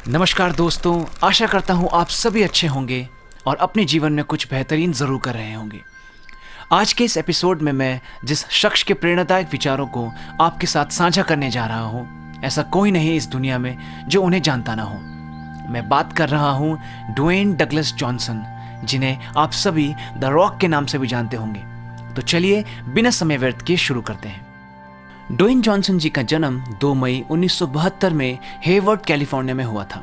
नमस्कार दोस्तों, आशा करता हूँ आप सभी अच्छे होंगे और अपने जीवन में कुछ बेहतरीन ज़रूर कर रहे होंगे। आज के इस एपिसोड में मैं जिस शख्स के प्रेरणादायक विचारों को आपके साथ साझा करने जा रहा हूँ, ऐसा कोई नहीं इस दुनिया में जो उन्हें जानता ना हो। मैं बात कर रहा हूँ ड्वेन डगलस जॉनसन, जिन्हें आप सभी द रॉक के नाम से भी जानते होंगे। तो चलिए बिना समय व्यर्थ किए शुरू करते हैं। ड्वेन जॉनसन जी का जन्म 2 मई 1972 में हेवर्ड कैलिफोर्निया में हुआ था,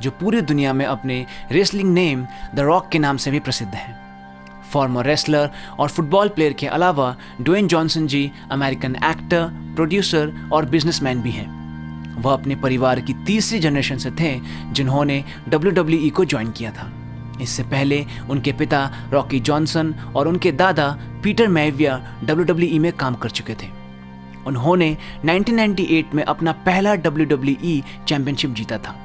जो पूरी दुनिया में अपने रेसलिंग नेम द रॉक के नाम से भी प्रसिद्ध है। फॉर्मर रेसलर और फुटबॉल प्लेयर के अलावा ड्वेन जॉनसन जी अमेरिकन एक्टर, प्रोड्यूसर और बिजनेसमैन भी हैं। वह अपने परिवार की तीसरी जनरेशन से थे जिन्होंने WWE को ज्वाइन किया था। इससे पहले उनके पिता रॉकी जॉनसन और उनके दादा पीटर मैविया WWE में काम कर चुके थे। उन्होंने 1998 में अपना पहला WWE चैंपियनशिप जीता था।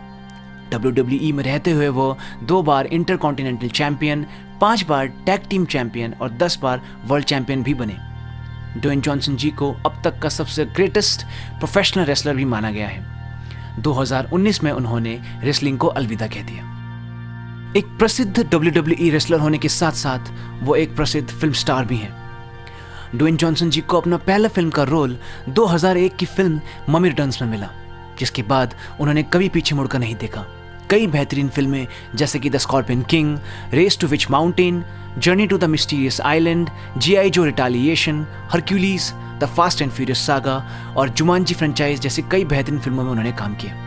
WWE में रहते हुए वो 2 बार इंटरकॉन्टिनेंटल चैंपियन, 5 बार टैग टीम चैंपियन और 10 बार वर्ल्ड चैंपियन भी बने। ड्वेन जॉनसन जी को अब तक का सबसे ग्रेटेस्ट प्रोफेशनल रेसलर भी माना गया है। 2019 में उन्होंने रेसलिंग को अलविदा कह दिया। एक प्रसिद्ध WWE रेसलर होने के साथ साथ वो एक प्रसिद्ध फिल्म स्टार भी हैं। ड्वेन जॉनसन जी को अपना पहला फिल्म का रोल 2001 की फिल्म मम्मी रिटर्न्स में मिला, जिसके बाद उन्होंने कभी पीछे मुड़कर नहीं देखा। कई बेहतरीन फिल्में जैसे कि the scorpion king, race to witch mountain, journey to the mysterious island, G.I. Joe retaliation, Hercules, the fast and furious saga और जुमांजी फ्रेंचाइज जैसी कई बेहतरीन फिल्मों में उन्होंने काम किया।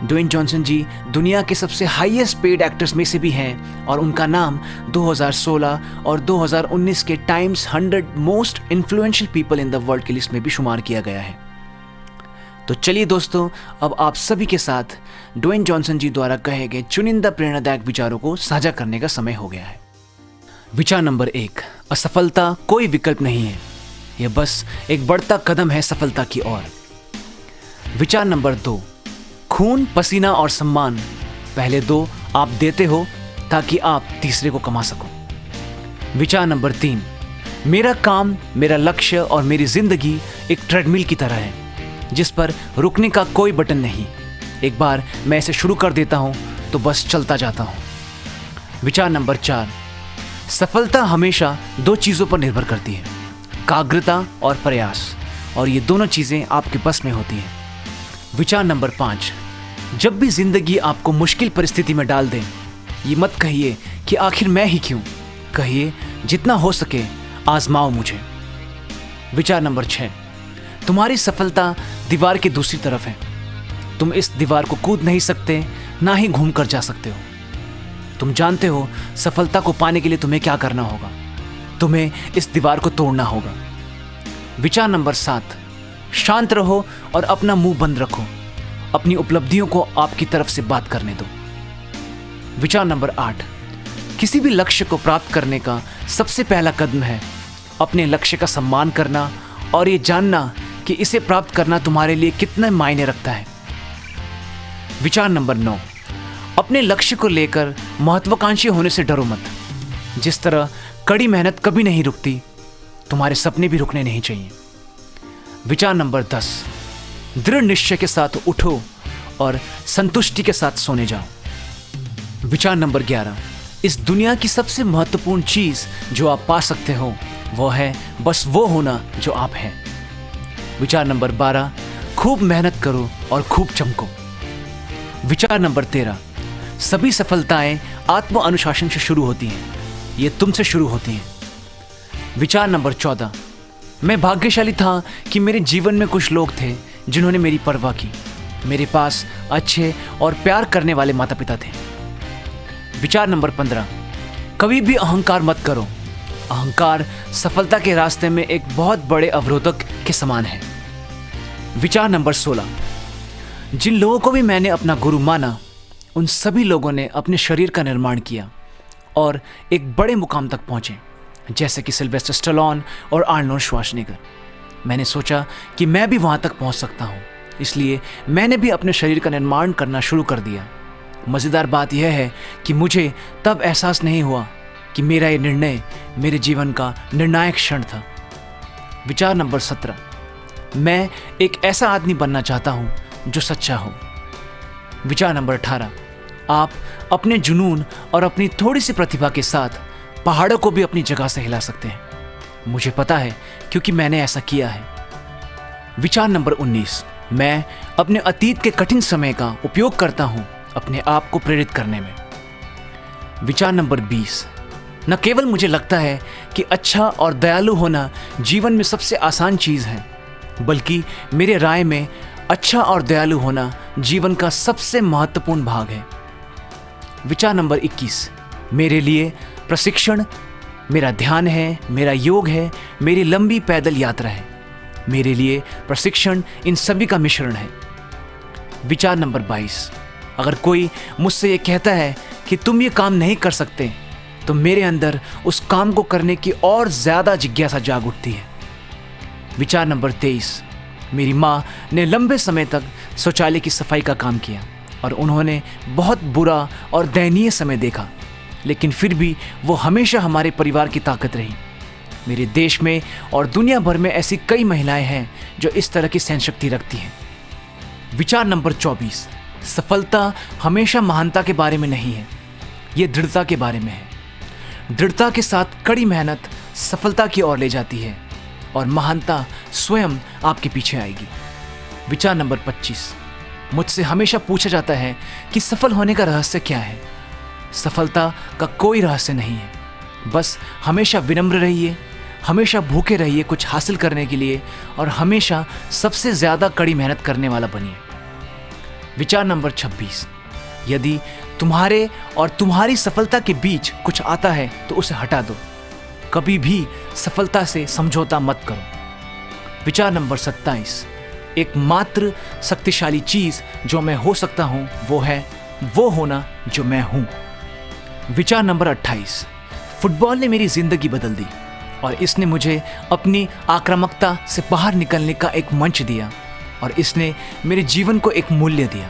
ड्वेन जॉनसन जी दुनिया के सबसे हाईएस्ट पेड एक्टर्स में से भी हैं और उनका नाम 2016 और 2019 के times 100 most influential people in the world की लिस्ट में भी शुमार किया गया है। तो चलिए दोस्तों, अब आप सभी के साथ ड्वेन जॉनसन जी द्वारा कहे गए चुनिंदा प्रेरणादायक विचारों को साझा करने का समय हो गया है। विचार नंबर 1, असफलता कोई विकल्प नहीं है, यह बस एक बढ़ता कदम है सफलता की ओर। विचार नंबर 2, खून, पसीना और सम्मान, पहले 2 आप देते हो ताकि आप तीसरे को कमा सको। विचार नंबर 3, मेरा काम, मेरा लक्ष्य और मेरी जिंदगी एक ट्रेडमिल की तरह है जिस पर रुकने का कोई बटन नहीं। एक बार मैं इसे शुरू कर देता हूं तो बस चलता जाता हूं। विचार नंबर 4, सफलता हमेशा 2 चीज़ों पर निर्भर करती है, एकाग्रता और प्रयास, और ये दोनों चीज़ें आपके बस में होती हैं। विचार नंबर 5, जब भी जिंदगी आपको मुश्किल परिस्थिति में डाल दे, ये मत कहिए कि आखिर मैं ही क्यों, कहिए जितना हो सके आजमाओ मुझे। विचार नंबर 6, तुम्हारी सफलता दीवार की दूसरी तरफ है। तुम इस दीवार को कूद नहीं सकते, ना ही घूम कर जा सकते हो। तुम जानते हो सफलता को पाने के लिए तुम्हें क्या करना होगा, तुम्हें इस दीवार को तोड़ना होगा। विचार नंबर 7, शांत रहो और अपना मुंह बंद रखो, अपनी उपलब्धियों को आपकी तरफ से बात करने दो। विचार नंबर 8, किसी भी लक्ष्य को प्राप्त करने का सबसे पहला कदम है अपने लक्ष्य का सम्मान करना और ये जानना कि इसे प्राप्त करना तुम्हारे लिए कितना मायने रखता है। विचार नंबर 9, अपने लक्ष्य को लेकर महत्वाकांक्षी होने से डरो मत। जिस तरह कड़ी मेहनत कभी नहीं रुकती, तुम्हारे सपने भी रुकने नहीं चाहिए। विचार नंबर 10, दृढ़ निश्चय के साथ उठो और संतुष्टि के साथ सोने जाओ। विचार नंबर 11, इस दुनिया की सबसे महत्वपूर्ण चीज जो आप पा सकते हो वो है बस वो होना जो आप हैं। विचार नंबर 12, खूब मेहनत करो और खूब चमको। विचार नंबर 13, सभी सफलताएं आत्म अनुशासन से शुरू होती हैं, ये तुमसे शुरू होती हैं। विचार नंबर 14, मैं भाग्यशाली था कि मेरे जीवन में कुछ लोग थे जिन्होंने मेरी परवाह की। मेरे पास अच्छे और प्यार करने वाले माता पिता थे। विचार नंबर 15, कभी भी अहंकार मत करो। अहंकार सफलता के रास्ते में एक बहुत बड़े अवरोधक के समान है। विचार नंबर 16, जिन लोगों को भी मैंने अपना गुरु माना, उन सभी लोगों ने अपने शरीर का निर्माण किया और एक बड़े मुकाम तक पहुंचे, जैसे कि सिल्वेस्टर स्टैलोन और आर्नोल्ड श्वार्ज़नेगर। मैंने सोचा कि मैं भी वहां तक पहुंच सकता हूं, इसलिए मैंने भी अपने शरीर का निर्माण करना शुरू कर दिया। मज़ेदार बात यह है कि मुझे तब एहसास नहीं हुआ कि मेरा ये निर्णय मेरे जीवन का निर्णायक क्षण था। विचार नंबर 17, मैं एक ऐसा आदमी बनना चाहता हूं जो सच्चा हो। विचार नंबर 18, आप अपने जुनून और अपनी थोड़ी सी प्रतिभा के साथ पहाड़ों को भी अपनी जगह से हिला सकते हैं। मुझे पता है क्योंकि मैंने ऐसा किया है। विचार नंबर 19, मैं अपने अतीत के कठिन समय का उपयोग करता हूं अपने आप को प्रेरित करने में। विचार नंबर 20, न केवल मुझे लगता है कि अच्छा और दयालु होना जीवन में सबसे आसान चीज़ है, बल्कि मेरे राय में अच्छा और दयालु होना जीवन का सबसे महत्वपूर्ण भाग है। विचार नंबर 21, मेरे लिए प्रशिक्षण मेरा ध्यान है, मेरा योग है, मेरी लंबी पैदल यात्रा है। मेरे लिए प्रशिक्षण इन सभी का मिश्रण है। विचार नंबर 22, अगर कोई मुझसे ये कहता है कि तुम ये काम नहीं कर सकते, तो मेरे अंदर उस काम को करने की और ज़्यादा जिज्ञासा जाग उठती है। विचार नंबर 23, मेरी माँ ने लंबे समय तक शौचालय की सफाई का काम किया और उन्होंने बहुत बुरा और दयनीय समय देखा, लेकिन फिर भी वो हमेशा हमारे परिवार की ताकत रही। मेरे देश में और दुनिया भर में ऐसी कई महिलाएं हैं जो इस तरह की सहनशक्ति रखती हैं। विचार नंबर 24, सफलता हमेशा महानता के बारे में नहीं है, ये दृढ़ता के बारे में है। दृढ़ता के साथ कड़ी मेहनत सफलता की ओर ले जाती है और महानता स्वयं आपके पीछे आएगी। विचार नंबर 25, मुझसे हमेशा पूछा जाता है कि सफल होने का रहस्य क्या है। सफलता का कोई रहस्य नहीं है, बस हमेशा विनम्र रहिए, हमेशा भूखे रहिए कुछ हासिल करने के लिए और हमेशा सबसे ज़्यादा कड़ी मेहनत करने वाला बनिए। विचार नंबर 26, यदि तुम्हारे और तुम्हारी सफलता के बीच कुछ आता है तो उसे हटा दो, कभी भी सफलता से समझौता मत करो। विचार नंबर 27, एकमात्र शक्तिशाली चीज़ जो मैं हो सकता हूँ वो है वो होना जो मैं हूँ। विचार नंबर 28, फुटबॉल ने मेरी ज़िंदगी बदल दी और इसने मुझे अपनी आक्रामकता से बाहर निकलने का एक मंच दिया और इसने मेरे जीवन को एक मूल्य दिया।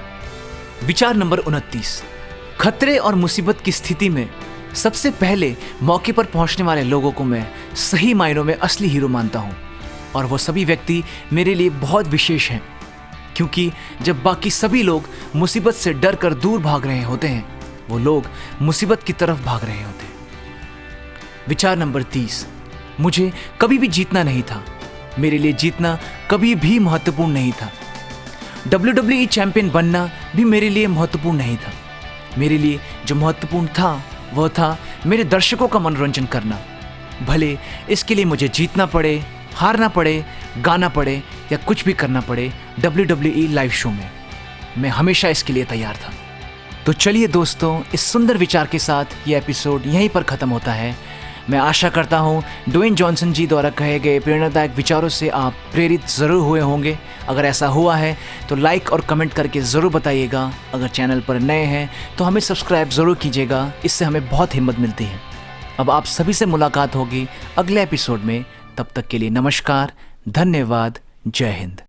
विचार नंबर 29, खतरे और मुसीबत की स्थिति में सबसे पहले मौके पर पहुंचने वाले लोगों को मैं सही मायनों में असली हीरो मानता हूं और वो सभी व्यक्ति मेरे लिए बहुत विशेष हैं, क्योंकि जब बाकी सभी लोग मुसीबत से डर कर दूर भाग रहे होते हैं, वो लोग मुसीबत की तरफ भाग रहे होते हैं। विचार नंबर 30, मुझे कभी भी जीतना नहीं था, मेरे लिए जीतना कभी भी महत्वपूर्ण नहीं था। WWE चैंपियन बनना भी मेरे लिए महत्वपूर्ण नहीं था। मेरे लिए जो महत्वपूर्ण था वह था मेरे दर्शकों का मनोरंजन करना, भले इसके लिए मुझे जीतना पड़े, हारना पड़े, गाना पड़े या कुछ भी करना पड़े WWE लाइव शो में। मैं हमेशा इसके लिए तैयार था। तो चलिए दोस्तों, इस सुंदर विचार के साथ ये एपिसोड यहीं पर ख़त्म होता है। मैं आशा करता हूँ ड्वेन जॉनसन जी द्वारा कहे गए प्रेरणादायक विचारों से आप प्रेरित ज़रूर हुए होंगे। अगर ऐसा हुआ है तो लाइक और कमेंट करके ज़रूर बताइएगा। अगर चैनल पर नए हैं तो हमें सब्सक्राइब ज़रूर कीजिएगा, इससे हमें बहुत हिम्मत मिलती है। अब आप सभी से मुलाकात होगी अगले एपिसोड में। तब तक के लिए नमस्कार, धन्यवाद, जय हिंद।